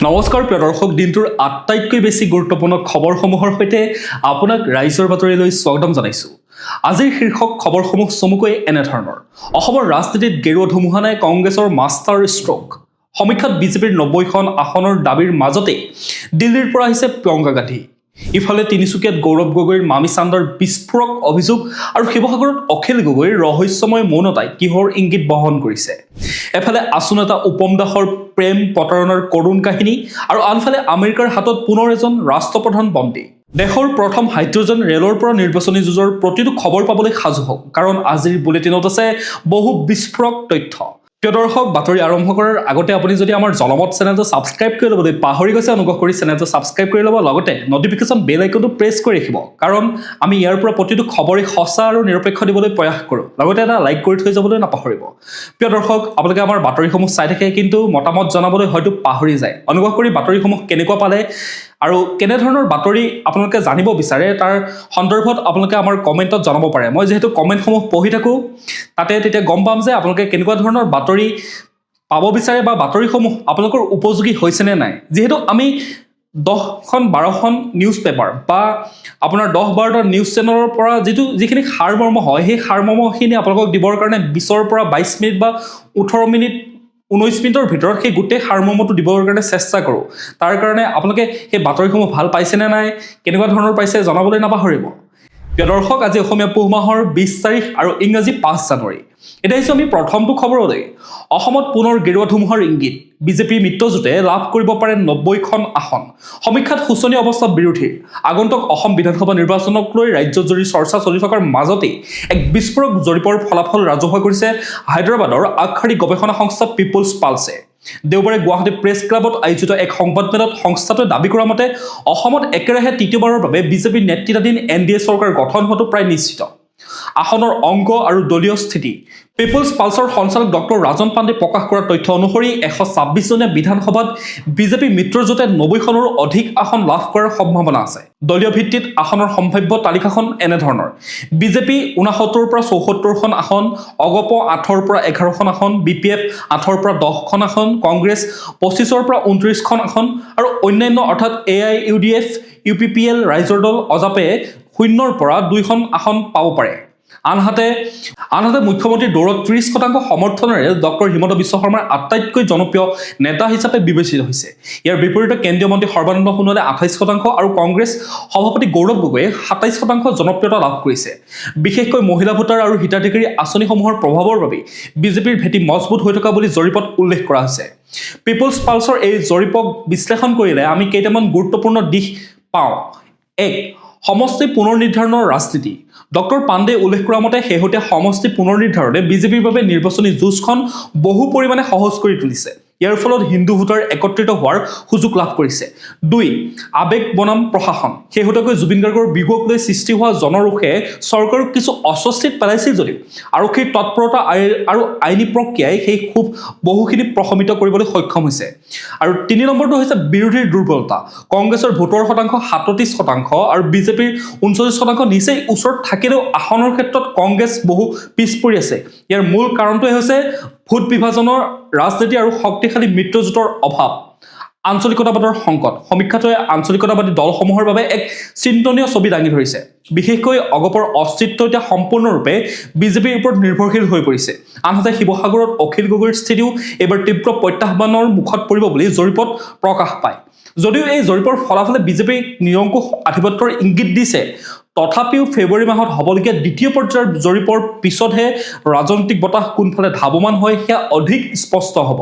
নমস্কাৰ প্ৰিয় দৰ্শক, দিনটোৰ আটাইতকৈ বেছি গুৰুত্বপূৰ্ণ খবৰসমূহৰ সৈতে আপোনাক ৰাইজৰ বাতৰিলৈ স্বাগতম জনাইছোঁ। আজিৰ শীৰ্ষক খবৰসমূহ চমুকৈ এনেধৰণৰ। অসমৰ ৰাজনীতিত গেৰুৱা ধুমুহা নাই কংগ্ৰেছৰ মাষ্টাৰ ষ্ট্ৰোক। সমীক্ষাত বিজেপিৰ ৯০খন আসনৰ দাবীৰ মাজতে দিল্লীৰ পৰা আহিছে প্ৰিয়ংকা গান্ধী। ইফালে তিনিচুকীয়াত গৌৰৱ গগৈৰ মামী চান্দৰ বিস্ফোৰক অভিযোগ আৰু শিৱসাগৰত অখিল গগৈৰ ৰহস্যময় মৌনতাই কিহৰ ইংগিত বহন কৰিছে। এফালে আছু নেতা উপম দাসৰ প্ৰেম প্ৰতাৰণাৰ কৰুণ কাহিনী আৰু আনফালে আমেৰিকাৰ হাতত পুনৰ এজন ৰাষ্ট্ৰপ্ৰধান বন্দী। দেশৰ প্ৰথম হাইড্ৰজেন ৰেলৰ পৰা নিৰ্বাচনী যুঁজৰ প্ৰতিটো খবৰ পাবলৈ সাজু হওক, কাৰণ আজিৰ বুলেটিনত আছে বহু বিস্ফোৰক তথ্য। প্ৰিয় দৰ্শক, বাতৰি আৰম্ভ কৰাৰ আগতে আপুনি যদি আমাৰ জনমত চেনেলটো ছাবস্ক্ৰাইব কৰি ল'বলৈ পাহৰি গৈছে, অনুগ্ৰহ কৰি চেনেলটো ছাবস্ক্ৰাইব কৰি ল'ব, লগতে নটিফিকেশ্যন বেল আইকনটো প্ৰেছ কৰি ৰাখিব, কাৰণ আমি ইয়াৰ পৰা প্ৰতিটো খবৰেই সঁচা আৰু নিৰপেক্ষ দিবলৈ প্ৰয়াস কৰোঁ। লগতে এটা লাইক কৰি থৈ যাবলৈ নাপাহৰিব। প্ৰিয় দৰ্শক, আপোনালোকে আমাৰ বাতৰিসমূহ চাই থাকে কিন্তু মতামত জনাবলৈ হয়তো পাহৰি যায়। অনুগ্ৰহ কৰি বাতৰিসমূহ কেনেকুৱা পালে আৰু কেনেধৰণৰ বাতৰি আপোনালোকে জানিব বিচাৰে তাৰ সন্দৰ্ভত আপোনালোকে আমাৰ কমেণ্টত জনাব পাৰে। মই যিহেতু কমেণ্টসমূহ পঢ়ি থাকোঁ, তাতে তেতিয়া গম পাম যে আপোনালোকে কেনেকুৱা ধৰণৰ বাতৰি পাব বিচাৰে বা বাতৰিসমূহ আপোনালোকৰ উপযোগী হৈছেনে নাই। যিহেতু আমি 10-12খন নিউজ পেপাৰ বা আপোনাৰ 10-12টা নিউজ চেনেলৰ পৰা যিখিনি সাৰমৰ্ম হয়, সেই সাৰমৰ্মখিনি আপোনালোকক দিবৰ কাৰণে 20ৰ পৰা 22 মিনিট বা 18 মিনিট 19 মিনিটৰ ভিতৰত সেই গোটেই সাৰমৰ্মটো দিবৰ কাৰণে চেষ্টা কৰোঁ। তাৰ কাৰণে আপোনালোকে সেই বাতৰিসমূহ ভাল পাইছেনে নাই, কেনেকুৱা ধৰণৰ পাইছে জনাবলৈ নাপাহৰিব। প্ৰিয় দৰ্শক, আজি অসমীয়া পুহ মাহৰ 20 তাৰিখ আৰু ইংৰাজী 5 জানুৱাৰী। এতিয়া আহিছোঁ আমি প্ৰথমটো খবৰলৈ। অসমত পুনৰ গেৰুৱা ধুমুহাৰ ইংগিত। বিজেপিৰ মিত্ৰজোঁটে লাভ কৰিব পাৰে 90খন আসন। সমীক্ষাত শোচনীয় অৱস্থা বিৰোধীৰ। আগন্তুক অসম বিধানসভা নিৰ্বাচনক লৈ ৰাজ্যজুৰি চৰ্চা চলি থকাৰ মাজতেই এক বিস্ফোৰক জৰীপৰ ফলাফল ৰাজহুৱা কৰিছে হায়দৰাবাদৰ আগশাৰী গৱেষণা সংস্থা পিপলছ পালছে। দেওবাৰে গুৱাহাটী প্ৰেছ ক্লাবত আয়োজিত এক সংবাদমেলত সংস্থাটোৱে দাবী কৰা মতে অসমত একেৰাহে তৃতীয়বাৰৰ বাবে বিজেপিৰ নেতৃত্বাধীন NDA চৰকাৰ গঠন হোৱাটো প্ৰায় নিশ্চিত। আসনৰ অংক আৰু দলীয় স্থিতি। পিপলছ পালছৰ সঞ্চালক ডক্টৰ ৰাজন পাণ্ডে প্ৰকাশ কৰা তথ্য অনুসৰি 126জনীয়া বিধানসভাত বিজেপি মিত্ৰজোঁটে 90খনৰো অধিক আসন লাভ কৰাৰ সম্ভাৱনা আছে। দলীয় ভিত্তিত আসনৰ সম্ভাৱ্য তালিকাখন এনেধৰণৰ: বিজেপি 69ৰ পৰা 74খন আসন, অগপ 8ৰ পৰা 11খন আসন, BPF 8ৰ পৰা 10খন আসন, কংগ্ৰেছ 25ৰ পৰা 29খন আসন আৰু অন্যান্য অৰ্থাৎ AIUDF, UPPL, ৰাইজৰ দল, অজাপে 0ৰ পৰা 2খন আসন পাব পাৰে। আনহাতে মুখ্যমন্ত্ৰীৰ দৌৰত 30% সমৰ্থনেৰে ডক্টৰ হিমন্ত বিশ্ব শৰ্মাৰ আটাইতকৈ জনপ্ৰিয় নেতা হিচাপে বিবেচিত হৈছে। ইয়াৰ বিপৰীতে কেন্দ্ৰীয় মন্ত্ৰী সৰ্বানন্দ সোণোৱালে 28% আৰু কংগ্ৰেছ সভাপতি গৌৰৱ গগৈয়ে 27% জনপ্ৰিয়তা লাভ কৰিছে। বিশেষকৈ মহিলা ভোটাৰ আৰু হিতাধিকাৰী আঁচনিসমূহৰ প্ৰভাৱৰ বাবে বিজেপিৰ ভেটি মজবুত হৈ থকা বুলি জৰীপত উল্লেখ কৰা হৈছে। পিপলছ পালছৰ এই জৰীপক বিশ্লেষণ কৰিলে আমি কেইটামান গুৰুত্বপূৰ্ণ দিশ পাওঁ। 1. সমষ্টি পুনৰ নিৰ্ধাৰণৰ ৰাজনীতি। ডক্টৰ পাণ্ডে উল্লেখ কৰা মতে শেহতীয়া সমষ্টি পুনৰ নিৰ্ধাৰণে বিজেপিৰ বাবে নিৰ্বাচনী যুঁজখন বহু পৰিমাণে সহজ কৰি তুলিছে। ইয়াৰ ফলত হিন্দু ভোটাৰ একত্ৰিত হোৱাৰ সুযোগ লাভ কৰিছে। 2. আৱেগ বনাম প্ৰশাসন। শেহতীয়াকৈ জুবিন গাৰ্গৰ বিয়োগক লৈ সৃষ্টি হোৱা জনৰোষে চৰকাৰক কিছু অস্বস্তিত পেলাইছিল যদিও আৰক্ষীৰ তৎপৰতা আৰু আইনী প্ৰক্ৰিয়াই সেই ক্ষোভ বহুখিনি প্ৰশমিত কৰিবলৈ সক্ষম হৈছে। আৰু 3 নম্বৰটো হৈছে বিৰোধীৰ দুৰ্বলতা। কংগ্ৰেছৰ ভোটৰ শতাংশ 37% আৰু বিজেপিৰ 39% নিচেই ওচৰত থাকিলেও আসনৰ ক্ষেত্ৰত কংগ্ৰেছ বহু পিছ পৰি আছে। ইয়াৰ মূল কাৰণটোৱে হৈছে ভোট বিভাজনৰ ৰাজনীতি আৰু শক্তিশালী মিত্ৰজোঁটৰ অভাৱ। আঞ্চলিকতাবাদৰ সংকট। সমীক্ষাটোৱে আঞ্চলিকতাবাদী দলসমূহৰ বাবে এক চিন্তনীয় ছবি দাঙি ধৰিছে। বিশেষকৈ অগপৰ অস্তিত্ব এতিয়া সম্পূৰ্ণৰূপে বিজেপিৰ ওপৰত নিৰ্ভৰশীল হৈ পৰিছে। আনহাতে শিৱসাগৰত অখিল গগৈৰ স্থিতিও এইবাৰ তীব্ৰ প্ৰত্যাহ্বানৰ মুখত পৰিব বুলি জৰীপত প্ৰকাশ পায়। যদিও এই জৰীপৰ ফলাফলে বিজেপিক নিৰংকুশ আধিপত্যৰ ইংগিত দিছে, তথাপিও ফেব্ৰুৱাৰী মাহত হ'বলগীয়া দ্বিতীয় পৰ্যায়ৰ জৰীপৰ পিছতহে ৰাজনৈতিক বতাহ কোনফালে ধাৱমান হয় সেয়া অধিক স্পষ্ট হ'ব।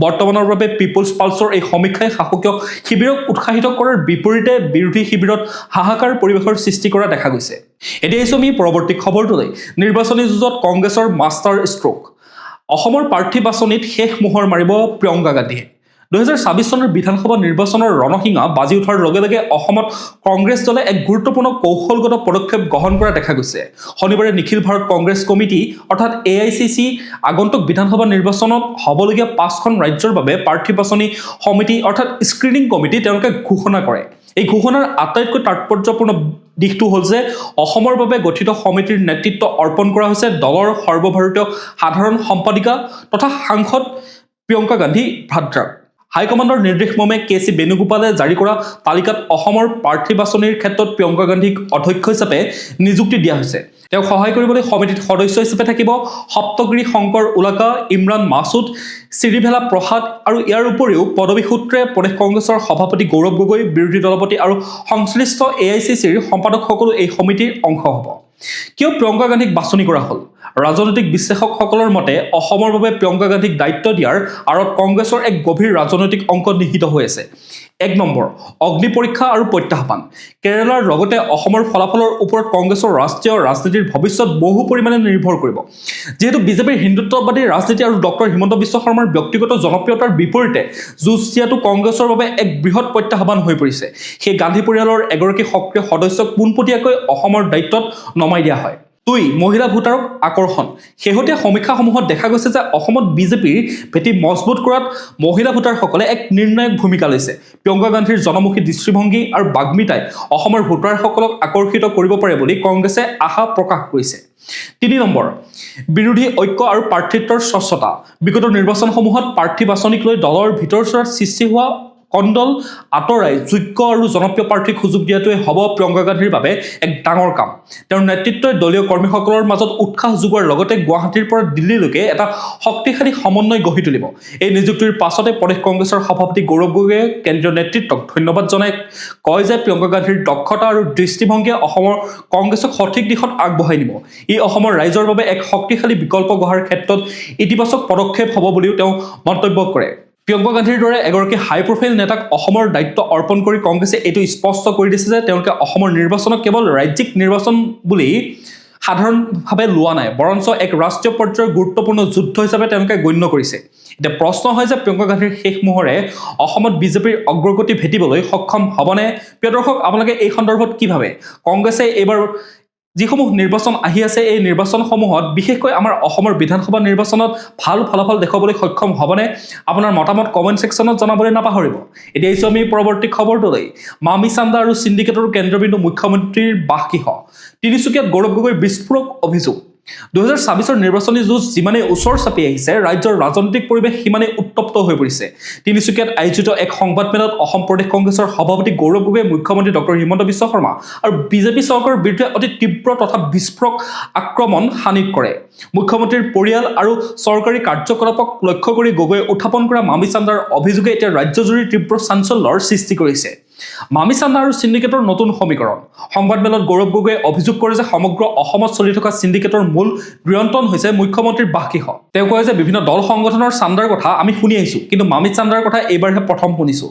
বৰ্তমানৰ বাবে পিপলছ পালছৰ এই সমীক্ষাই শাসকীয় শিবিৰক উৎসাহিত কৰাৰ বিপৰীতে বিৰোধী শিবিৰত হাহাকাৰ পৰিৱেশৰ সৃষ্টি কৰা দেখা গৈছে। এতিয়া আহিছোঁ আমি পৰৱৰ্তী খবৰটোলৈ। নিৰ্বাচনী যুঁজত কংগ্ৰেছৰ মাষ্টাৰ ষ্ট্ৰোক। অসমৰ প্ৰাৰ্থী বাছনিত শেষ মোহৰ মাৰিব প্ৰিয়ংকা গান্ধীয়ে। 2024 চনৰ বিধানসভা নিৰ্বাচনৰ ৰণসিঙা বাজি উঠাৰ লগে লগে অসমত কংগ্ৰেছ দলে এক গুৰুত্বপূৰ্ণ কৌশলগত পদক্ষেপ গ্ৰহণ কৰা দেখা গৈছে। শনিবাৰে নিখিল ভাৰত কংগ্ৰেছ কমিটি অৰ্থাৎ AICC আগন্তুক বিধানসভা নিৰ্বাচনত হ'বলগীয়া 5খন ৰাজ্যৰ বাবে প্ৰাৰ্থী বাছনি সমিতি অৰ্থাৎ স্ক্ৰিনিং কমিটি তেওঁলোকে ঘোষণা কৰে। এই ঘোষণাৰ আটাইতকৈ তাৎপৰ্যপূৰ্ণ দিশটো হ'ল যে অসমৰ বাবে গঠিত সমিতিৰ নেতৃত্ব অৰ্পণ কৰা হৈছে দলৰ সৰ্বভাৰতীয় সাধাৰণ সম্পাদিকা তথা সাংসদ প্ৰিয়ংকা গান্ধী ভাদ্ৰাক। হাইকমাণ্ডৰ নিৰ্দেশ মৰ্মে কে.চি. বেণুগোপালে জাৰি কৰা তালিকাত অসমৰ প্ৰাৰ্থী বাছনিৰ ক্ষেত্ৰত প্ৰিয়ংকা গান্ধীক অধ্যক্ষ হিচাপে নিযুক্তি দিয়া হৈছে। তেওঁক সহায় কৰিবলৈ সমিতিত সদস্য হিচাপে থাকিব সপ্তগিৰি শংকৰ উলাকা, ইমৰান মাছুদ, শ্ৰীভেলা প্ৰসাদ আৰু ইয়াৰ উপৰিও পদবী সূত্ৰে প্ৰদেশ কংগ্ৰেছৰ সভাপতি গৌৰৱ গগৈ, বিৰোধী দলপতি আৰু সংশ্লিষ্ট AICCৰ সম্পাদকসকলো এই সমিতিৰ অংশ হ'ব। কিয় প্ৰিয়ংকা গান্ধীক বাছনি কৰা হ'ল? ৰাজনৈতিক বিশ্লেষকসকলৰ মতে অসমৰ বাবে প্ৰিয়ংকা গান্ধীক দায়িত্ব দিয়াৰ আঁৰত কংগ্ৰেছৰ এক গভীৰ ৰাজনৈতিক অংক নিহিত হৈ আছে। 1 নম্বৰ, অগ্নি পৰীক্ষা আৰু প্ৰত্যাহ্বান। কেৰালাৰ লগতে অসমৰ ফলাফলৰ ওপৰত কংগ্ৰেছৰ ৰাষ্ট্ৰীয় ৰাজনীতিৰ ভৱিষ্যত বহু পৰিমাণে নিৰ্ভৰ কৰিব। যিহেতু বিজেপিৰ হিন্দুত্ববাদী ৰাজনীতি আৰু ডক্টৰ হিমন্ত বিশ্ব শৰ্মাৰ ব্যক্তিগত জনপ্ৰিয়তাৰ বিপৰীতে যুঁজ দিয়াটো কংগ্ৰেছৰ বাবে এক বৃহৎ প্ৰত্যাহ্বান হৈ পৰিছে। সেই গান্ধী পৰিয়ালৰ এগৰাকী সক্ৰিয় সদস্যক পোনপটীয়াকৈ অসমৰ দায়িত্বত নমাই দিয়া হয়। 2. মহিলা ভোটাৰক আকৰ্ষণ। শেহতীয়া সমীক্ষাসমূহত দেখা গৈছে যে অসমত বিজেপিৰ ভেটি মজবুত কৰাত মহিলা ভোটাৰসকলে এক নিৰ্ণায়ক ভূমিকা লৈছে। প্ৰিয়ংকা গান্ধীৰ জনমুখী দৃষ্টিভংগী আৰু বাগ্মিতাই অসমৰ ভোটাৰসকলক আকৰ্ষিত কৰিব পাৰে বুলি কংগ্ৰেছে আশা প্ৰকাশ কৰিছে। 3 নম্বৰ, বিৰোধী ঐক্য আৰু প্ৰাৰ্থিত্বৰ স্বচ্ছতা। বিগত নিৰ্বাচনসমূহত প্ৰাৰ্থী বাছনিক লৈ দলৰ ভিতৰচোৱাত সৃষ্টি হোৱা কণ্ডল আঁতৰাই যোগ্য আৰু জনপ্ৰিয় প্ৰাৰ্থীক সুযোগ দিয়াটোৱে হ'ব প্ৰিয়ংকা গান্ধীৰ বাবে এক ডাঙৰ কাম। তেওঁৰ নেতৃত্বই দলীয় কৰ্মীসকলৰ মাজত উৎসাহ যোগোৱাৰ লগতে গুৱাহাটীৰ পৰা দিল্লীলৈকে এটা শক্তিশালী সমন্বয় গঢ়ি তুলিব। এই নিযুক্তিৰ পাছতে প্ৰদেশ কংগ্ৰেছৰ সভাপতি গৌৰৱ গগৈয়ে কেন্দ্ৰীয় নেতৃত্বক ধন্যবাদ জনাই কয় যে প্ৰিয়ংকা গান্ধীৰ দক্ষতা আৰু দৃষ্টিভংগীয়ে অসমৰ কংগ্ৰেছক সঠিক দিশত আগবঢ়াই নিব। ই অসমৰ ৰাইজৰ বাবে এক শক্তিশালী বিকল্প গঢ়াৰ ক্ষেত্ৰত ইতিবাচক পদক্ষেপ হ'ব বুলিও তেওঁ মন্তব্য কৰে। প্ৰিয়ংকা গান্ধীৰ দৰে এগৰাকী হাই প্ৰফাইল নেতাক অসমৰ দায়িত্ব অৰ্পণ কৰি কংগ্ৰেছে এইটো স্পষ্ট কৰি দিছে যে তেওঁলোকে অসমৰ নিৰ্বাচনক কেৱল ৰাজ্যিক নিৰ্বাচন বুলি সাধাৰণভাৱে লোৱা নাই, বৰঞ্চ এক ৰাষ্ট্ৰীয় পৰ্যায়ৰ গুৰুত্বপূৰ্ণ যুদ্ধ হিচাপে তেওঁলোকে গণ্য কৰিছে। এতিয়া প্ৰশ্ন হয় যে প্ৰিয়ংকা গান্ধীৰ শেষ মোহৰে অসমত বিজেপিৰ অগ্ৰগতি ভেটিবলৈ সক্ষম হ'বনে? প্ৰিয় দৰ্শক, আপোনালোকে এই সন্দৰ্ভত কি ভাবে? কংগ্ৰেছে এইবাৰ যিসমূহ নিৰ্বাচন আহি আছে এই নিৰ্বাচনসমূহত বিশেষকৈ আমাৰ অসমৰ বিধানসভা নিৰ্বাচনত ভাল ফলাফল দেখুৱাবলৈ সক্ষম হ'বনে? আপোনাৰ মতামত কমেণ্ট ছেকশ্যনত জনাবলৈ নাপাহৰিব। এতিয়া আহিছোঁ আমি পৰৱৰ্তী খবৰটোলৈ। মামি চান্দা আৰু চিণ্ডিকেটৰ কেন্দ্ৰবিন্দু মুখ্যমন্ত্ৰীৰ বাসগৃহ। তিনিচুকীয়াত গৌৰৱ গগৈৰ বিস্ফোৰক অভিযোগ। 2024 নিৰ্বাচনী যুঁজ যিমানেই ওচৰ চাপি আহিছে, ৰাজ্যৰ ৰাজনৈতিক পৰিৱেশ সিমানেই উত্তপ্ত হৈ পৰিছে। তিনিচুকীয়াত আয়োজিত এক সংবাদমেলত অসম প্ৰদেশ কংগ্ৰেছৰ সভাপতি গৌৰৱ গগৈয়ে মুখ্যমন্ত্ৰী ডক্টৰ হিমন্ত বিশ্ব শৰ্মা আৰু বিজেপি চৰকাৰৰ বিৰুদ্ধে অতি তীব্ৰ তথা বিস্ফোৰক আক্ৰমণ শানিত কৰে। মুখ্যমন্ত্ৰীৰ পৰিয়াল আৰু চৰকাৰী কাৰ্যকলাপক লক্ষ্য কৰি গগৈয়ে উত্থাপন কৰা মামি চান্দাৰ অভিযোগে এতিয়া ৰাজ্যজুৰি তীব্ৰ চাঞ্চল্যৰ সৃষ্টি কৰিছে। মামি চান্দা আৰু চিণ্ডিকেটৰ নতুন সমীকৰণ। সংবাদমেলত গৌৰৱ গগৈয়ে অভিযোগ কৰে যে সমগ্ৰ অসমত চলি থকা চিণ্ডিকেটৰ মূল নিয়ন্ত্ৰণ হৈছে মুখ্যমন্ত্ৰীৰ বাসগৃহ। তেওঁ কয় যে বিভিন্ন দল সংগঠনৰ চান্দাৰ কথা আমি শুনি আহিছোঁ, কিন্তু মামি চান্দাৰ কথা এইবাৰহে প্ৰথম শুনিছোঁ।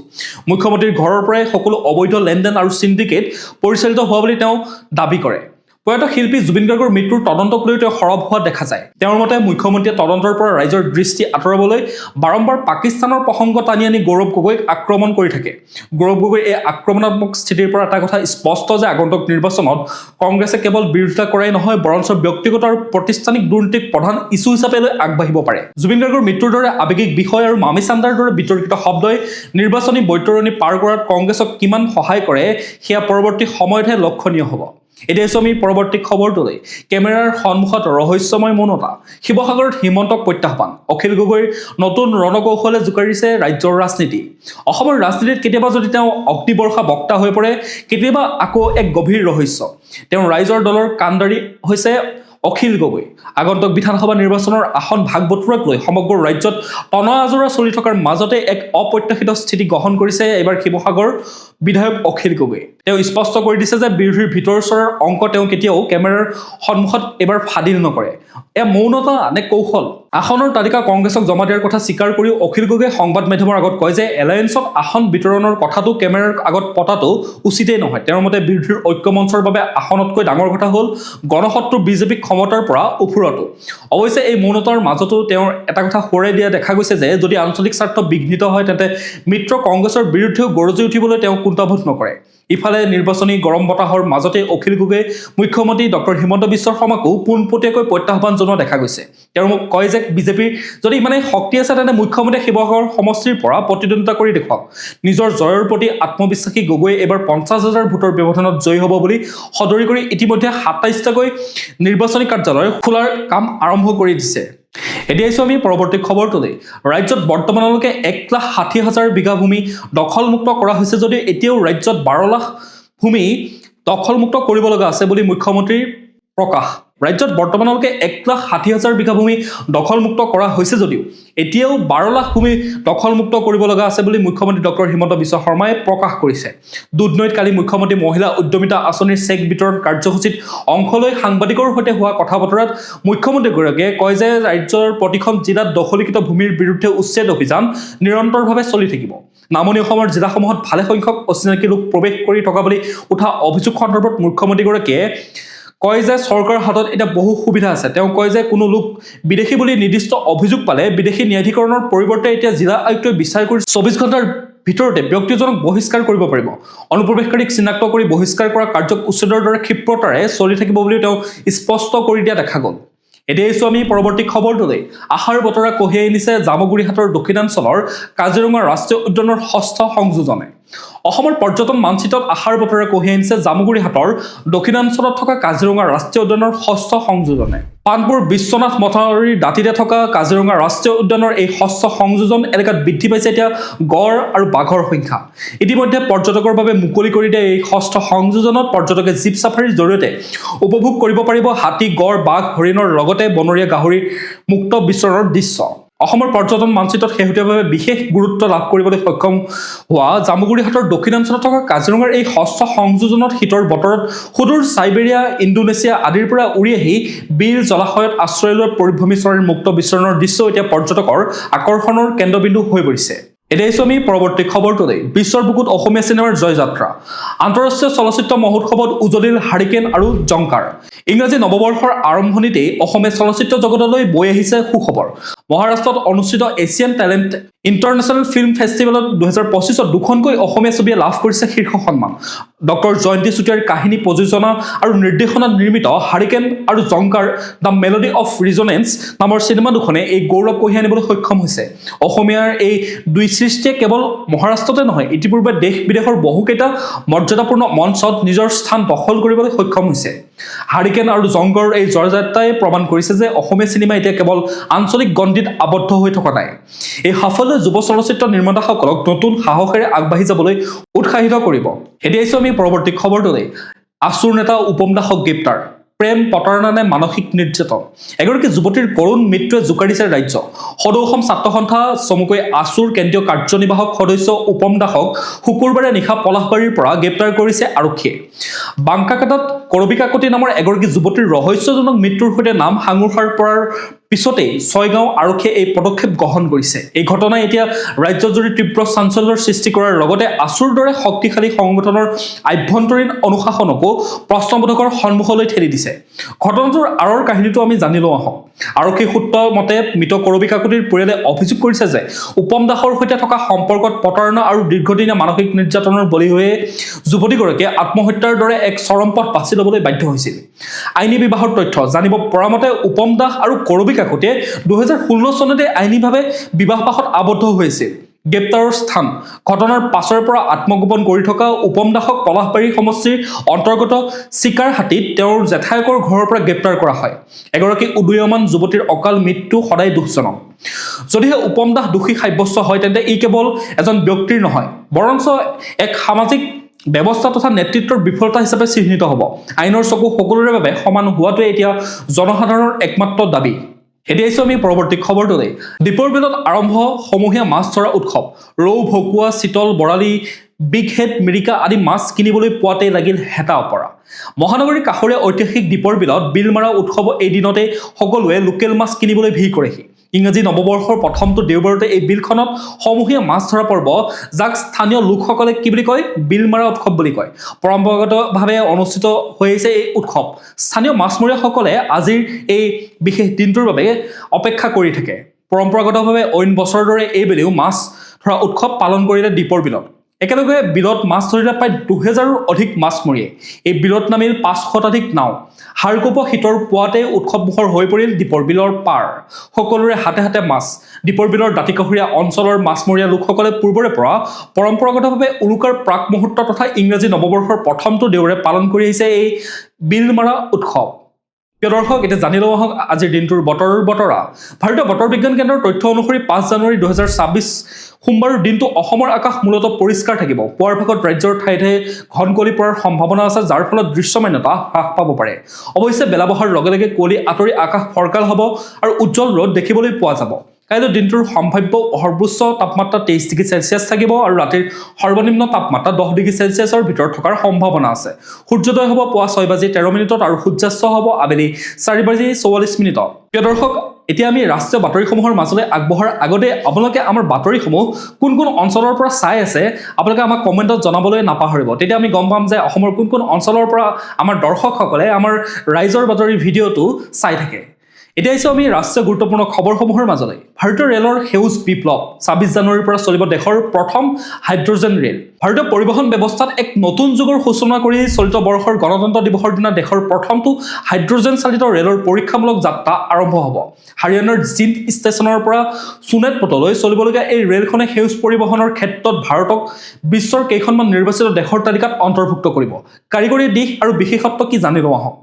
মুখ্যমন্ত্ৰীৰ ঘৰৰ পৰাই সকলো অবৈধ লেনদেন আৰু চিণ্ডিকেট পৰিচালিত হোৱা বুলি তেওঁ দাবী কৰে। প্ৰয়াত শিল্পী জুবিন গাৰ্গৰ মৃত্যুৰ তদন্তক লৈ তেওঁ সৰব হোৱা দেখা যায়। তেওঁৰ মতে মুখ্যমন্ত্ৰীয়ে তদন্তৰ পৰা ৰাইজৰ দৃষ্টি আঁতৰাবলৈ বাৰম্বাৰ পাকিস্তানৰ প্ৰসংগ টানি আনি গৌৰৱ গগৈক আক্ৰমণ কৰি থাকে। গৌৰৱ গগৈৰ এই আক্ৰমণাত্মক স্থিতিৰ পৰা এটা কথা স্পষ্ট যে আগন্তুক নিৰ্বাচনত কংগ্ৰেছে কেৱল বিৰোধিতা কৰাই নহয়, বৰঞ্চ ব্যক্তিগত আৰু প্ৰতিষ্ঠানিক দুৰ্নীতিক প্ৰধান ইছ্যু হিচাপে লৈ আগবাঢ়িব পাৰে। জুবিন গাৰ্গৰ মৃত্যুৰ দৰে আৱেগিক বিষয় আৰু মামি চান্দাৰ দৰে বিতৰ্কিত শব্দই নিৰ্বাচনী বৈতৰণি পাৰ কৰাত কংগ্ৰেছক কিমান সহায় কৰে সেয়া পৰৱৰ্তী সময়তহে লক্ষণীয় হ'ব। এতিয়া আমি পৰৱৰ্তী খবৰটোলৈ। কেমেৰাৰ সন্মুখত ৰহস্যময় মৌনতা। শিৱসাগৰত হিমন্তক প্ৰত্যাহ্বান। অখিল গগৈৰ নতুন ৰণকৌশলে জোকাৰিছে ৰাজ্যৰ ৰাজনীতি। অসমৰ ৰাজনীতিত কেতিয়াবা যদি তেওঁ অগ্নিবৰ্ষা বক্তা হৈ পৰে, কেতিয়াবা আকৌ এক গভীৰ ৰহস্য। তেওঁ ৰাইজৰ দলৰ কাণ্ডাৰী হৈছে অখিল গগৈ। আগন্তুক বিধানসভা নিৰ্বাচনৰ আসন ভাগ বতৰাক লৈ সমগ্ৰ ৰাজ্যত টনা আজোৰা চলি থকাৰ মাজতে এক অপ্ৰত্যাশিত স্থিতি গ্ৰহণ কৰিছে এইবাৰ শিৱসাগৰ বিধায়ক অখিল গগৈ। তেওঁ স্পষ্ট কৰি দিছে যে বিৰোধীৰ ভিতৰচৰাৰ অংক তেওঁ কেতিয়াও কেমেৰাৰ সন্মুখত এইবাৰ ফাদিল নকৰে। এয়া মৌনতা নে কৌশল? আসনৰ তালিকা কংগ্ৰেছক জমা দিয়াৰ কথা স্বীকাৰ কৰিও অখিল গগৈয়ে সংবাদ মাধ্যমৰ আগত কয় যে এলায়েন্সত আসন বিতৰণৰ কথাটো কেমেৰাৰ আগত পতাটো উচিতেই নহয়। তেওঁৰ মতে বিৰোধীৰ ঐক্যমঞ্চৰ বাবে আসনতকৈ ডাঙৰ কথা হ'ল গণশত্ৰু বিজেপিক ক্ষমতাৰ পৰা উফুৰাটো। অৱশ্যে এই মৌনতাৰ মাজতো তেওঁৰ এটা কথা সোঁৱৰাই দিয়া দেখা গৈছে যে যদি আঞ্চলিক স্বাৰ্থ বিঘ্নিত হয় তেন্তে মিত্ৰ কংগ্ৰেছৰ বিৰুদ্ধেও গৰজি উঠিবলৈ তেওঁ কুণ্ঠাবোধ নকৰে। ইফালে নিৰ্বাচনী গৰম বতাহৰ মাজতে অখিল গগৈয়ে মুখ্যমন্ত্ৰী ডক্টৰ হিমন্ত বিশ্ব শৰ্মাকো পোনপটীয়াকৈ প্ৰত্যাহ্বান জনোৱা দেখা গৈছে। তেওঁ কয় যে বিজেপিৰ যদি ইমানেই শক্তি আছে তেন্তে মুখ্যমন্ত্ৰীয়ে শিৱসাগৰ সমষ্টিৰ পৰা প্ৰতিদ্বন্দ্বিতা কৰি দেখুৱাওক। নিজৰ জয়ৰ প্ৰতি আত্মবিশ্বাসী গগৈয়ে এইবাৰ 50,000 ভোটৰ ব্যৱধানত জয়ী হ'ব বুলি সদৰি কৰি ইতিমধ্যে 27টাকৈ নিৰ্বাচনী কাৰ্যালয় খোলাৰ কাম আৰম্ভ কৰি দিছে। এতিয়া আহিছোঁ আমি পৰৱৰ্তী খবৰটোলৈ। ৰাজ্যত বৰ্তমানলৈকে 1,60,000 বিঘা ভূমি দখলমুক্ত কৰা হৈছে যদিও এতিয়াও ৰাজ্যত 12 লাখ ভূমি দখলমুক্ত কৰিব লগা আছে বুলি মুখ্যমন্ত্ৰীৰ প্ৰকাশ। ৰাজ্যত বৰ্তমানলৈকে 1,60,000 বিঘা ভূমি দখলমুক্ত কৰা হৈছে যদিও এতিয়াও 12 লাখ ভূমি দখলমুক্ত কৰিব লগা আছে বুলি মুখ্যমন্ত্ৰী ডক্টৰ হিমন্ত বিশ্ব শৰ্মাই প্ৰকাশ কৰিছে। দুধনৈত কালি মুখ্যমন্ত্ৰী মহিলা উদ্যমিতা আঁচনিৰ চেক বিতৰণ কাৰ্যসূচীত অংশ লৈ সাংবাদিকৰ সৈতে হোৱা কথা বতৰাত মুখ্যমন্ত্ৰীগৰাকীয়ে কয় যে ৰাজ্যৰ প্ৰতিখন জিলাত দখলীকৃত ভূমিৰ বিৰুদ্ধে উচ্ছেদ অভিযান নিৰন্তৰভাৱে চলি থাকিব। নামনি অসমৰ জিলাসমূহত ভালে সংখ্যক অচিনাকি লোক প্ৰৱেশ কৰি থকা বুলি উঠা অভিযোগ সন্দৰ্ভত মুখ্যমন্ত্ৰীগৰাকীয়ে কয় যে চৰকাৰৰ হাতত এটা বহু সুবিধা আছে। তেওঁ কয় যে কোনো লোক বিদেশী বুলি নিৰ্দিষ্ট অভিযোগ পালে বিদেশী ন্যায়াধিকৰণৰ পৰিৱৰ্তে এতিয়া জিলা আয়ুক্তই বিচাৰ কৰি 24 ঘণ্টাৰ ভিতৰতে ব্যক্তিজনক বহিষ্কাৰ কৰিব পাৰিব। অনুপ্ৰৱেশকাৰীক চিনাক্ত কৰি বহিষ্কাৰ কৰা কাৰ্যক উচ্ছেদৰ দৰে ক্ষিপ্ৰতাৰে চলি থাকিব বুলিও তেওঁ স্পষ্ট কৰি দিয়া দেখা গ'ল। এতিয়া আহিছোঁ আমি পৰৱৰ্তী খবৰটোলৈ। আশাৰ বতৰা কঢ়িয়াই আনিছে জামুগুৰিহাটৰ দক্ষিণাঞ্চলৰ কাজিৰঙা ৰাষ্ট্ৰীয় উদ্যানৰ 6ষ্ঠ সংযোজনে। অসমৰ পৰ্যটন মানচিত্ৰত আশাৰ বতৰা কঢ়িয়াই আনিছে জামুগুৰিহাটৰ দক্ষিণাঞ্চলত থকা কাজিৰঙা ৰাষ্ট্ৰীয় উদ্যানৰ 6ষ্ঠ সংযোজনে। পানপুৰ বিশ্বনাথ মথাউৰিৰ দাঁতিতে থকা কাজিৰঙা ৰাষ্ট্ৰীয় উদ্যানৰ এই 6ষ্ঠ সংযোজন এলেকাত বৃদ্ধি পাইছে এতিয়া গড় আৰু বাঘৰ সংখ্যা। ইতিমধ্যে পৰ্যটকৰ বাবে মুকলি কৰি দিয়া এই 6ষ্ঠ সংযোজনত পৰ্যটকে জীপ চাফাৰীৰ জৰিয়তে উপভোগ কৰিব পাৰিব হাতী, গড়, বাঘ, হৰিণৰ লগতে বনৰীয়া গাহৰিৰ মুক্ত বিচৰণৰ দৃশ্য। অসমৰ পৰ্যটন মানচিত্ৰত শেহতীয়াভাৱে বিশেষ গুৰুত্ব লাভ কৰিবলৈ সক্ষম হোৱা জামুগুৰিহাটৰ দক্ষিণাঞ্চলত থকা কাজিৰঙাৰ এই 6ষ্ঠ সংযোজনত শীতৰ বতৰত সুদূৰ চাইবেৰিয়া, ইণ্ডোনেছিয়া আদিৰ পৰা উৰি আহি বিল জলাশয়ত আশ্ৰয় লোৱা পৰিভ্ৰমী চৰাইৰ মুক্ত বিচৰণৰ দৃশ্য এতিয়া পৰ্যটকৰ আকৰ্ষণৰ কেন্দ্ৰবিন্দু হৈ পৰিছে। এতিয়া আহিছোঁ আমি পৰৱৰ্তী খবৰটোলৈ। বিশ্বৰ বুকুত অসমীয়া চিনেমাৰ জয়যাত্ৰা। আন্তঃৰাষ্ট্ৰীয় চলচ্চিত্ৰ মহোৎসৱত উজলিল হাৰিকেন আৰু জংকাৰ। ইংৰাজী নৱবৰ্ষৰ আৰম্ভণিতেই অসমীয়া চলচ্চিত্ৰ জগতলৈ বৈ আহিছে সুখবৰ। মহাৰাষ্ট্ৰত অনুষ্ঠিত এছিয়ান টেলেণ্ট ইণ্টাৰনেশ্যনেল ফিল্ম ফেষ্টিভেলত 2025ত দুখনকৈ অসমীয়া ছবিয়ে লাভ কৰিছে শীৰ্ষ সন্মান। ডক্টৰ জয়ন্তী চুতীয়াৰ কাহিনী প্ৰযোজনা আৰু নিৰ্দেশনাত নিৰ্মিত হাৰিকেন আৰু জংকাৰ দ্য মেলোডি অফ ৰিজনেন্স নামৰ চিনেমা দুখনে এই গৌৰৱ কঢ়িয়াই আনিবলৈ সক্ষম হৈছে। অসমীয়াৰ এই দুই সৃষ্টিয়ে কেৱল মহাৰাষ্ট্ৰতে নহয়, ইতিপূৰ্বে দেশ বিদেশৰ বহুকেইটা মৰ্যাদাপূৰ্ণ মঞ্চত নিজৰ স্থান দখল কৰিবলৈ সক্ষম হৈছে। হাৰিকেন আৰু জংকাৰৰ এই জয়যাত্ৰাই প্ৰমাণ কৰিছে যে অসমীয়া চিনেমা এতিয়া কেৱল আঞ্চলিক গণ্ডিত আবদ্ধ হৈ থকা নাই। এই সাফল্য যুৱ চলচ্চিত্ৰ নিৰ্মাতাসকলক নতুন সাহসেৰে আগবাঢ়ি যাবলৈ উৎসাহিত কৰিব। এতিয়া আহিছোঁ আমি পৰৱৰ্তী খবৰটোলৈ। আছুৰ নেতা উপম দাসক গ্ৰেপ্তাৰ। প্ৰেম, প্ৰতাৰণা নে মানসিক নিৰ্যাতন? এগৰাকী যুৱতীৰ কৰুণ মৃত্যুৱে জোকাৰিছে ৰাজ্য। সদৌ অসম ছাত্ৰ সন্থা চমুকৈ আছুৰ কেন্দ্ৰীয় কাৰ্যনিৰ্বাহক সদস্য উপম দাসক শুকুৰবাৰে নিশা পলাশবাৰীৰ পৰা গ্ৰেপ্তাৰ কৰিছে আৰক্ষীয়ে। বাংকাকাটাত কৰবী কাকতি নামৰ এগৰাকী যুৱতীৰ ৰহস্যজনক মৃত্যুৰ সৈতে নাম সাঙুৰ পৰাৰ পিছতেই ছয়গাঁও আৰক্ষীয়ে এই পদক্ষেপ গ্ৰহণ কৰিছে। এই ঘটনাই এতিয়া ৰাজ্যজুৰি তীব্ৰ চাঞ্চল্যৰ সৃষ্টি কৰাৰ লগতে আছুৰ দৰে শক্তিশালী সংগঠনৰ আভ্যন্তৰীণ অনুশাসনকো প্ৰশ্নবোধকৰ সন্মুখলৈ ঠেলি দিছে। ঘটনাটোৰ আঁৰৰ কাহিনীটো আমি জানি লওঁ আহক। আৰক্ষী সূত্ৰ মতে মৃত কৰবী কাকতিৰ পৰিয়ালে অভিযোগ কৰিছে যে উপম দাসৰ সৈতে থকা সম্পৰ্কত প্ৰতাৰণা আৰু দীৰ্ঘদিনীয়া মানসিক নিৰ্যাতনৰ বলি হৈ যুৱতীগৰাকীয়ে আত্মহত্যাৰ দৰে এক চৰম পথ বাছি ল'বলৈ বাধ্য হৈছিল। আইনী বিবাহৰ তথ্য জানিব পৰা মতে উপম দাস আৰু কৰবী কাকতিয়ে 2016 চনতে আইনীভাৱে বিবাহপাশত আবদ্ধ হৈছিল। গ্ৰেপ্তাৰৰ স্থান। ঘটনাৰ পাছৰে পৰা আত্মগোপন কৰি থকা উপম দাসক পলাশবাৰী সমষ্টিৰ অন্তৰ্গত চিকাৰহাটীত তেওঁৰ জেঠায়েকৰ ঘৰৰ পৰা গ্ৰেপ্তাৰ কৰা হয়। এগৰাকী উদীয়মান যুৱতীৰ অকাল মৃত্যু সদায় দুখজনক। যদিহে উপম দাস দোষী সাব্যস্ত হয় তেন্তে ই কেৱল এজন ব্যক্তিৰ নহয়, বৰঞ্চ এক সামাজিক ব্যৱস্থা তথা নেতৃত্বৰ বিফলতা হিচাপে চিহ্নিত হ'ব। আইনৰ চকু সকলোৰে বাবে সমান হোৱাটোৱে এতিয়া জনসাধাৰণৰ একমাত্ৰ দাবী। এতিয়া আহিছোঁ আমি পৰৱৰ্তী খবৰটোলৈ। দীপৰ বিলত আৰম্ভ সমূহীয়া মাছ ধৰা উৎসৱ। ৰৌ, ভকুৱা, চিতল, বৰালি, বিগ হেড, মিৰিকা আদি মাছ কিনিবলৈ পোৱাতেই লাগিল হেতা অপৰা। মহানগৰীৰ কাষৰীয়া ঐতিহাসিক দীপৰ বিলত বিল মাৰা উৎসৱ এই দিনতে সকলোৱে লোকেল মাছ কিনিবলৈ ভিৰ কৰেহি। ইংৰাজী নৱবৰ্ষৰ প্ৰথমটো দেওবাৰতে এই বিলখনত সমূহীয়া মাছ ধৰা পৰ্ব, যাক স্থানীয় লোকসকলে কি বুলি কয়, বিল মাৰা উৎসৱ বুলি কয়, পৰম্পৰাগতভাৱে অনুষ্ঠিত হৈ আহিছে এই উৎসৱ। স্থানীয় মাছমৰীয়াসকলে আজিৰ এই বিশেষ দিনটোৰ বাবে অপেক্ষা কৰি থাকে। পৰম্পৰাগতভাৱে অইন বছৰৰ দৰে এইবেলিও মাছ ধৰা উৎসৱ পালন কৰিলে দীপৰ বিলত। একেলগে বিলত মাছ ধৰিলে প্ৰায় 2000ৰো অধিক মাছমৰীয়াই। এই বিলত নামিল 500তকৈ নাও। হাড়কোপ শীতৰ পুৱাতে উৎসৱমুখৰ হৈ পৰিল দীপৰ বিলৰ পাৰ। সকলোৰে হাতে হাতে মাছ। দীপৰ বিলৰ দাঁতিকাষৰীয়া অঞ্চলৰ মাছমৰীয়া লোকসকলে পূৰ্বৰে পৰা পৰম্পৰাগতভাৱে উৰুকাৰ প্ৰাক মুহূৰ্ত তথা ইংৰাজী নৱবৰ্ষৰ প্ৰথমটো দেওৰে পালন কৰি আহিছে এই বিল মাৰা উৎসৱ। প্ৰিয় দৰ্শক, এতিয়া জানি লওঁ আহক আজিৰ দিনটোৰ বতৰৰ বতৰা। ভাৰতীয় বতৰ বিজ্ঞান কেন্দ্ৰৰ তথ্য অনুসৰি 5 জানুৱাৰী 2026 সোমবাৰৰ দিনটো অসমৰ আকাশ মূলতঃ পৰিষ্কাৰ থাকিব। পুৱাৰ ভাগত ৰাজ্যৰ ঠায়ে ঠায়ে ঘন কুঁৱলী পৰাৰ সম্ভাৱনা আছে, যাৰ ফলত দৃশ্যমান্যতা হ্ৰাস পাব পাৰে। অৱশ্যে বেলা বহাৰ লগে লগে কুঁৱলী আঁতৰি আকাশ ফৰকাল হ'ব আৰু উজ্জ্বল ৰ'দ দেখিবলৈ পোৱা যাব। কাইলৈ দিনটোৰ সম্ভাৱ্য সৰ্বোচ্চ তাপমাত্ৰা 23 ডিগ্ৰী চেলছিয়াছ থাকিব আৰু ৰাতিৰ সৰ্বনিম্ন তাপমাত্ৰা 10 ডিগ্ৰী চেলছিয়াছৰ ভিতৰত থকাৰ সম্ভাৱনা আছে। সূৰ্যোদয় হ'ব পুৱা 6:13 আৰু সূৰ্যাস্ত হ'ব আবেলি 4:44। প্ৰিয় দৰ্শক, এতিয়া আমি ৰাষ্ট্ৰীয় বাতৰিসমূহৰ মাজলৈ আগবঢ়াৰ আগতে আপোনালোকে আমাৰ বাতৰিসমূহ কোন কোন অঞ্চলৰ পৰা চাই আছে আপোনালোকে আমাক কমেণ্টত জনাবলৈ নাপাহৰিব। তেতিয়া আমি গম পাম যে অসমৰ কোন কোন অঞ্চলৰ পৰা আমাৰ দৰ্শকসকলে আমাৰ ৰাইজৰ বাতৰি ভিডিঅ'টো চাই থাকে। এতিয়া আহিছোঁ আমি ৰাষ্ট্ৰীয় গুৰুত্বপূৰ্ণ খবৰসমূহৰ মাজলৈ। ভাৰতীয় ৰেলৰ সেউজ বিপ্লৱ। 26 জানুৱাৰীৰ পৰা চলিব দেশৰ প্ৰথম হাইড্ৰজেন ৰেল। ভাৰতীয় পৰিবহণ ব্যৱস্থাত এক নতুন যুগৰ সূচনা কৰি চলিত বৰ্ষৰ গণতন্ত্ৰ দিৱসৰ দিনা দেশৰ প্ৰথমটো হাইড্ৰজেন চালিত ৰেলৰ পৰীক্ষামূলক যাত্ৰা আৰম্ভ হ'ব। হাৰিয়ানাৰ জিন্দ ষ্টেচনৰ পৰা সোনেতপটলৈ চলিবলগীয়া এই ৰেলখনে সেউজ পৰিবহণৰ ক্ষেত্ৰত ভাৰতক বিশ্বৰ কেইখনমান নিৰ্বাচিত দেশৰ তালিকাত অন্তৰ্ভুক্ত কৰিব। কাৰিকৰী দিশ আৰু বিশেষত্ব কি জানি লওঁ আহক।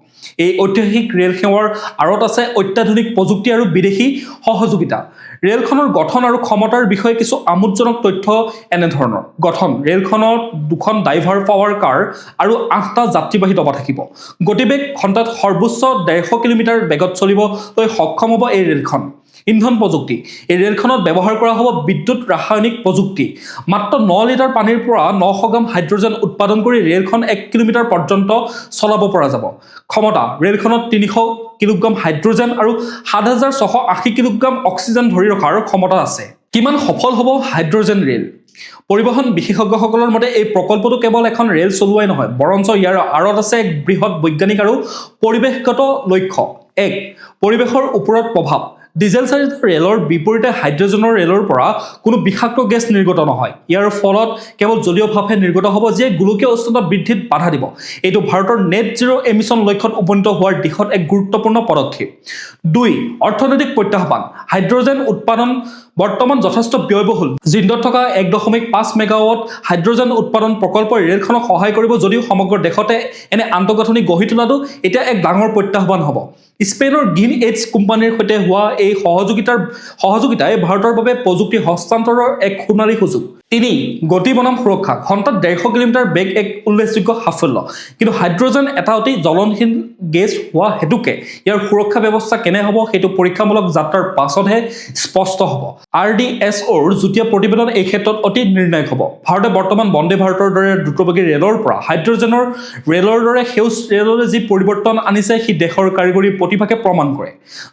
এই ঐতিহাসিক ৰেল সেৱাৰ আঁৰত আছে অত্যাধুনিক প্ৰযুক্তি আৰু বিদেশী সহযোগিতা। ৰেলখনৰ গঠন আৰু ক্ষমতাৰ বিষয়ে কিছু আমোদজনক তথ্য এনেধৰণৰ। গঠন: ৰেলখনত 2খন ড্ৰাইভাৰ পাৱাৰ কাৰ আৰু 8টা যাত্ৰীবাহী ডবা থাকিব। গতিবেগ: ঘণ্টাত সৰ্বোচ্চ 150 কিলোমিটাৰ বেগত চলিবলৈ সক্ষম হ'ব এই ৰেলখন। ইন্ধন প্ৰযুক্তি: এই ৰেলখনত ব্যৱহাৰ কৰা হ'ব বিদ্যুৎ ৰাসায়নিক প্ৰযুক্তি। মাত্ৰ 9 লিটাৰ পানীৰ পৰা 900 গ্ৰাম হাইড্ৰজেন উৎপাদন কৰি ৰেলখন 1 কিলোমিটাৰ পৰ্যন্ত চলাব পৰা যাব। ক্ষমতা: ৰেলখনত 300 কিলোগ্ৰাম হাইড্ৰজেন আৰু 7,680 কিলোগ্ৰাম অক্সিজেন ধৰি ৰখাৰ ক্ষমতা আছে। কিমান সফল হ'ব হাইড্ৰজেন ৰেল? পৰিবহণ বিশেষজ্ঞসকলৰ মতে এই প্ৰকল্পটো কেৱল এখন ৰেল চলোৱাই নহয়, বৰঞ্চ ইয়াৰ আঁৰত আছে এক বৃহৎ বৈজ্ঞানিক আৰু পৰিৱেশগত লক্ষ্য। 1. পৰিৱেশৰ ওপৰত প্ৰভাৱ। ডিজেল চালিত ৰেলৰ বিপৰীতে হাইড্ৰজেনৰ ৰেলৰ পৰা কোনো বিষাক্ত গেছ নিৰ্গত নহয়। ইয়াৰ ফলত কেৱল জলীয় ভাপহে নিৰ্গত হ'ব, যিয়ে গোলকীয় উষ্ণতা বৃদ্ধিত বাধা দিব। এইটো ভাৰতৰ নেট জিৰ' এমিছন লক্ষ্যত উপনীত হোৱাৰ দিশত এক গুৰুত্বপূৰ্ণ পদক্ষেপ। 2. অৰ্থনৈতিক প্ৰত্যাহ্বান। হাইড্ৰজেন উৎপাদন বৰ্তমান যথেষ্ট ব্যয়বহুল। জিন্দত থকা 1.5 মেগাৱাট হাইড্ৰজেন উৎপাদন প্ৰকল্পই ৰেলখনক সহায় কৰিব, যদিও সমগ্ৰ দেশতে এনে আন্তঃগাঁথনি গঢ়ি তোলাটো এতিয়া এক ডাঙৰ প্ৰত্যাহ্বান হ'ব। স্পেইনৰ গ্ৰীণ এডজ কোম্পানীৰ সৈতে হোৱা এই সহযোগিতাই ভাৰতৰ বাবে প্ৰযুক্তি হস্তান্তৰৰ এক সোণালী সুযোগ। 3. গতি বনাম সুৰক্ষা। ঘণ্টাত 150 কিলোমিটাৰ বেগ এক উল্লেখযোগ্য সাফল্য। কিন্তু হাইড্ৰজেন এটা অতি জ্বলনশীল গেছ হোৱা হেতুকে ইয়াৰ সুৰক্ষা ব্যৱস্থা কেনে হ'ব সেইটো পৰীক্ষামূলক যাত্ৰাৰ পাছতহে স্পষ্ট হ'ব। RDSOৰ যুটীয়া প্ৰতিবেদন এই ক্ষেত্ৰত অতি নিৰ্ণায়ক হ'ব। ভাৰতে বৰ্তমান বন্দে ভাৰতৰ দৰে দ্ৰুতবেগী ৰেলৰ পৰা হাইড্ৰজেনৰ ৰেলৰ দৰে সেউজ ৰেললৈ যি পৰিৱৰ্তন আনিছে সি দেশৰ কাৰিকৰী প্ৰতিভাকে প্ৰমাণ কৰে।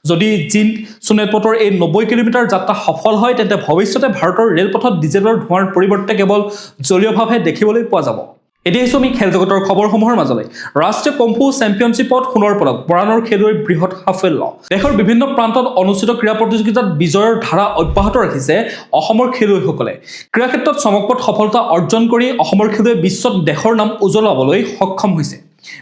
যদি জিন্দ সোনেতপটৰ এই 90 কিলোমিটাৰ যাত্ৰা সফল হয়, তেন্তে ভৱিষ্যতে ভাৰতৰ ৰেলপথত ডিজেলৰ ধোঁৱাৰ পৰিৱৰ্তে কেৱল জলীয় ভাপহে দেখিবলৈ পোৱা যাব। এতিয়া আহিছোঁ আমি খেল জগতৰ খবৰসমূহৰ মাজলৈ। ৰাষ্ট্ৰীয় কম্ফু চেম্পিয়নশ্বিপত সোণৰ পদক, বৰানৰ খেলুৱৈৰ বৃহৎ সাফল্য। দেশৰ বিভিন্ন প্ৰান্তত অনুষ্ঠিত ক্ৰীড়া প্ৰতিযোগিতাত বিজয়ৰ ধাৰা অব্যাহত ৰাখিছে অসমৰ খেলুৱৈসকলে। ক্ৰীড়া ক্ষেত্ৰত চমকপ্ৰদ সফলতা অৰ্জন কৰি অসমৰ খেলুৱৈয়ে বিশ্বত দেশৰ নাম উজ্বলাবলৈ সক্ষম হৈছে।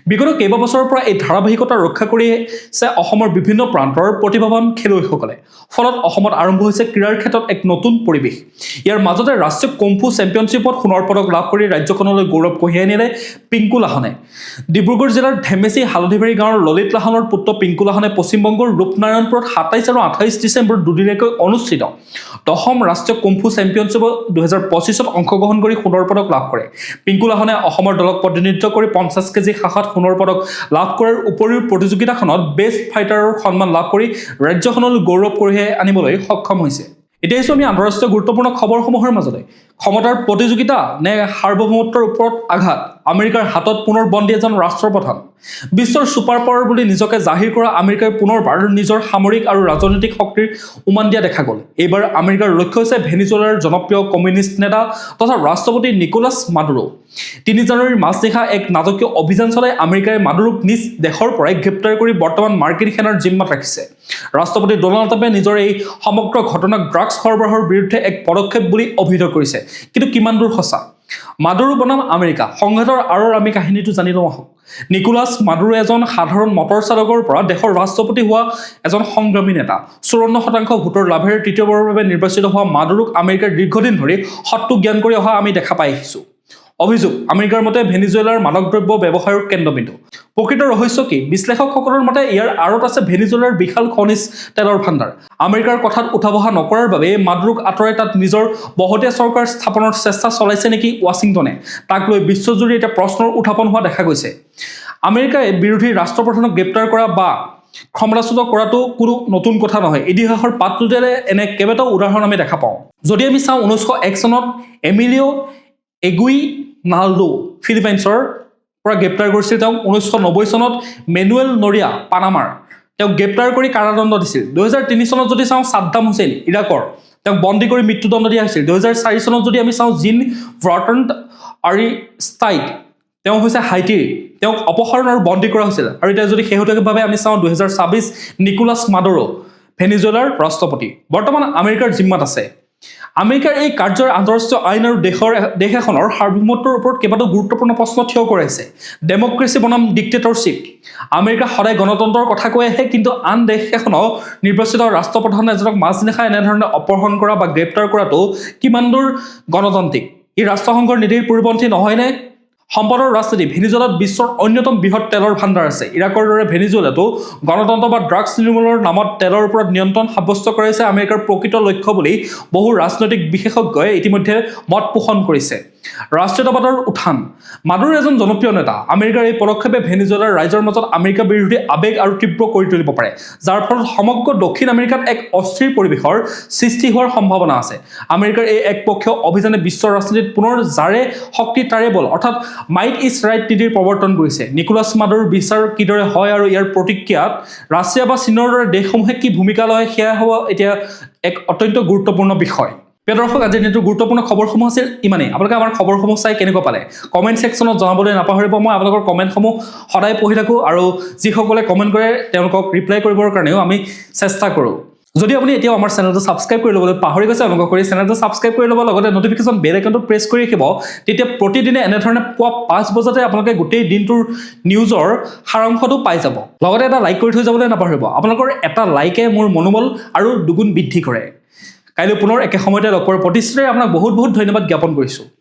বিগত কেইবাবছৰৰ পৰা এই ধাৰাবাহিকতা ৰক্ষা কৰিছে অসমৰ বিভিন্ন প্ৰান্তৰ প্ৰতিভাৱান খেলুৱৈসকলে। ফলত অসমত আৰম্ভ হৈছে ক্ৰীড়াৰ ক্ষেত্ৰত এক নতুন পৰিৱেশ। ইয়াৰ মাজতে ৰাষ্ট্ৰীয় কম্ফু চেম্পিয়নশ্বিপত সোণৰ পদক লাভ কৰি ৰাজ্যখনলৈ গৌৰৱ কঢ়িয়াই আনিলে পিংকু লাহনে। ডিব্ৰুগড় জিলাৰ ধেমেচি হালধিবাৰী গাঁৱৰ ললিত লাহনৰ পুত্ৰ পিংকু লাহনে পশ্চিমবংগৰ ৰূপনাৰায়ণপুৰত 27 আৰু 28 ডিচেম্বৰত দুদিনীয়াকৈ অনুষ্ঠিত 10ম ৰাষ্ট্ৰীয় কম্ফু চেম্পিয়নশ্বিপত 2025ত অংশগ্ৰহণ কৰি সোণৰ পদক লাভ কৰে। পিংকু লাহনে অসমৰ দলক প্ৰতিনিধিত্ব কৰি 50 কেজি শাখাত সোণৰ পদক লাভ কৰাৰ উপৰিও প্ৰতিযোগিতাখনত বেষ্ট ফাইটাৰৰ সন্মান লাভ কৰি ৰাজ্যখনলৈ গৌৰৱ কঢ়িয়াই আনিবলৈ সক্ষম হৈছে। এতিয়া আহিছোঁ আমি আন্তঃৰাষ্ট্ৰীয় গুৰুত্বপূৰ্ণ খবৰসমূহৰ মাজলৈ। ক্ষমতাৰ প্ৰতিযোগিতা নে সাৰ্বভৌমত্বৰ ওপৰত আঘাত? আমেৰিকাৰ হাতত পুনৰ বন্দী এজন ৰাষ্ট্ৰপ্ৰধান। বিশ্বৰ ছুপাৰ পাৱাৰ বুলি নিজকে জাহিৰ কৰা আমেৰিকাই পুনৰবাৰ নিজৰ সামৰিক আৰু ৰাজনৈতিক শক্তিৰ উমান দিয়া দেখা গ'ল। এইবাৰ আমেৰিকাৰ লক্ষ্য হৈছে ভেনিজুৱেলাৰ জনপ্ৰিয় কমিউনিষ্ট নেতা তথা ৰাষ্ট্ৰপতি নিকোলাছ মাডুৰো। 3 জানুৱাৰীৰ মাজনিশা এক নাটকীয় অভিযান চলাই আমেৰিকাই মাডুৰোক নিজ দেশৰ পৰাই গ্ৰেপ্তাৰ কৰি বৰ্তমান মাৰ্কিন সেনাৰ জিম্মাত ৰাখিছে। ৰাষ্ট্ৰপতি ডনাল্ড ট্ৰাম্পে নিজৰ এই সমগ্ৰ ঘটনাক ড্ৰাগছ সৰবৰাহৰ বিৰুদ্ধে এক পদক্ষেপ বুলি অভিহিত কৰিছে। কিন্তু কিমান দূৰ সঁচা? মাডুৰো বনাম আমেৰিকা, সংঘাতৰ আঁৰৰ আমি কাহিনীটো জানি লওঁ আহক। নিকোলাছ মাডুৰো এজন সাধাৰণ মটৰ চালকৰ পৰা দেশৰ ৰাষ্ট্ৰপতি হোৱা এজন সংগ্ৰামী নেতা। 54% ভোটৰ লাভেৰে তৃতীয়বাৰৰ বাবে নিৰ্বাচিত হোৱা মাডুৰোক আমেৰিকাৰ দীৰ্ঘদিন ধৰি শত্ৰু জ্ঞান কৰি অহা আমি দেখা পাই আহিছোঁ। অভিযোগ: আমেৰিকাৰ মতে ভেনিজুৱেলাৰ মাদক দ্ৰব্য ব্যৱসায়ৰ কেন্দ্ৰবিন্দু। প্ৰকৃত ৰহস্য কি? বিশ্লেষকসকলৰ মতে ইয়াৰ আঁৰত আছে ভেনিজুৱেলাৰ বিশাল খনিজ তেলৰ ভাণ্ডাৰ। আমেৰিকাৰ কথাত উঠা বহা নকৰাৰ বাবে মাদুৰোক আঁতৰাই তাত নিজৰ বহতীয়া চৰকাৰ স্থাপনৰ চেষ্টা চলাইছে নেকি ৱাশ্বিংটনে? তাক লৈ বিশ্বজুৰি এতিয়া প্ৰশ্নৰ উত্থাপন হোৱা দেখা গৈছে। আমেৰিকাই বিৰোধী ৰাষ্ট্ৰপ্ৰধানক গ্ৰেপ্তাৰ কৰা বা ক্ষমতাচ্যুত কৰাটো কোনো নতুন কথা নহয়। ইতিহাসৰ পাতটোতে এনে কেইবাটাও উদাহৰণ আমি দেখা পাওঁ। যদি আমি চাওঁ 1901 চনত এমিলিঅ' এগুইনাল্ডো ফিলিপাইনছৰ পৰা গ্ৰেপ্তাৰ কৰিছিল তেওঁক। 1990 চনত মেনুৱেল নৰিয়া পানামাৰ তেওঁক গ্ৰেপ্তাৰ কৰি কাৰাদণ্ড দিছিল। 2003 চনত যদি চাওঁ ছাদ্দাম হুছেইন ইৰাকৰ তেওঁক বন্দী কৰি মৃত্যুদণ্ড দিয়া হৈছিল। 2004 চনত যদি আমি চাওঁ জিন ব্ৰটন্ট আৰিষ্টাইড তেওঁ হৈছে হাইটিৰ, তেওঁক অপসাৰণ আৰু বন্দী কৰা হৈছিল। আৰু এতিয়া যদি শেহতীয়াভাৱে আমি চাওঁ 2026 নিকোলাছ মাডুৰো ভেনিজুৱেলাৰ ৰাষ্ট্ৰপতি বৰ্তমান আমেৰিকাৰ জিম্মাত আছে। আমেৰিকাৰ এই কাৰ্যৰ আন্তঃৰাষ্ট্ৰীয় আইন আৰু দেশ এখনৰ সাৰ্বভৌমত্বৰ ওপৰত কেইবাটাও গুৰুত্বপূৰ্ণ প্ৰশ্ন থিয় কৰাইছে। ডেমক্ৰেচি বনাম ডিক্টেটৰশ্বিপ। আমেৰিকা সদায় গণতন্ত্ৰৰ কথা কৈ আহে, কিন্তু আন দেশ এখনক নিৰ্বাচিত ৰাষ্ট্ৰপ্ৰধান এজনক মাজনিশা এনেধৰণে অপহৰণ কৰা বা গ্ৰেপ্তাৰ কৰাটো কিমান দূৰ গণতান্ত্ৰিক? ই ৰাষ্ট্ৰসংঘৰ নীতিৰ পৰিপন্থী নহয়নে? সম্পদৰ ৰাজনীতি। ভেনিজুৱেলাত বিশ্বৰ অন্যতম বৃহৎ তেলৰ ভাণ্ডাৰ আছে। ইৰাকৰ দৰে ভেনিজুৱেলাতো গণতন্ত্ৰ বা ড্ৰাগছ নিৰ্মূলৰ নামত তেলৰ ওপৰত নিয়ন্ত্ৰণ সাব্যস্ত কৰাইছে আমেৰিকাৰ প্ৰকৃত লক্ষ্য বুলি বহু ৰাজনৈতিক বিশেষজ্ঞই ইতিমধ্যে মত পোষণ কৰিছে। ৰাষ্ট্ৰীয়তাবাদৰ উত্থান। মাদুৰো এজন জনপ্ৰিয় নেতা। আমেৰিকাৰ এই পদক্ষেপে ভেনিজুৱেলাৰ ৰাইজৰ মাজত আমেৰিকা বিৰোধী আৱেগ আৰু তীব্ৰ কৰি তুলিব পাৰে, যাৰ ফলত সমগ্ৰ দক্ষিণ আমেৰিকাত এক অস্থিৰ পৰিৱেশৰ সৃষ্টি হোৱাৰ সম্ভাৱনা আছে। আমেৰিকাৰ এই একপক্ষীয় অভিযানে বিশ্বৰ ৰাজনীতিত পুনৰ যাৰে শক্তি তাৰে বল অৰ্থাৎ মাইট ইজ ৰাইট নীতিৰ প্ৰৱৰ্তন কৰিছে। নিকোলাছ মাডুৰোৰ বিচাৰ কিদৰে হয় আৰু ইয়াৰ প্ৰতিক্ৰিয়াত ৰাছিয়া বা চীনৰ দৰে দেশসমূহে কি ভূমিকা লয় সেয়া হ'ব এতিয়া এক অত্যন্ত গুৰুত্বপূৰ্ণ বিষয়। প্ৰিয় দৰ্শক, আজিৰ দিনটোৰ গুৰুত্বপূৰ্ণ খবৰসমূহ আছিল ইমানেই। আপোনালোকে আমাৰ খবৰসমূহ চাই কেনেকুৱা পালে কমেণ্ট ছেকশ্যনত জনাবলৈ নাপাহৰিব। মই আপোনালোকৰ কমেণ্টসমূহ সদায় পঢ়ি থাকোঁ আৰু যিসকলে কমেণ্ট কৰে তেওঁলোকক ৰিপ্লাই কৰিবৰ কাৰণেও আমি চেষ্টা কৰোঁ। যদি আপুনি এতিয়াও আমাৰ চেনেলটো ছাবস্ক্ৰাইব কৰি ল'বলৈ পাহৰি গৈছে, অনুগ্ৰহ কৰি চেনেলটো ছাবস্ক্ৰাইব কৰি ল'ব, লগতে নটিফিকেশ্যন বেল আইকনটো প্ৰেছ কৰি ৰাখিব। তেতিয়া প্ৰতিদিনে এনেধৰণে পুৱা 5 বজাতে আপোনালোকে গোটেই দিনটোৰ নিউজৰ সাৰাংশটো পাই যাব। লগতে এটা লাইক কৰি থৈ যাবলৈ নাপাহৰিব। আপোনালোকৰ এটা লাইকে মোৰ মনোবল আৰু দুগুণ বৃদ্ধি কৰে। কাইলৈ পুনৰ একে সময়তে লগ পোৱাৰ প্ৰতিশ্ৰুতিৰে আপোনাক বহুত বহুত ধন্যবাদ জ্ঞাপন কৰিছোঁ।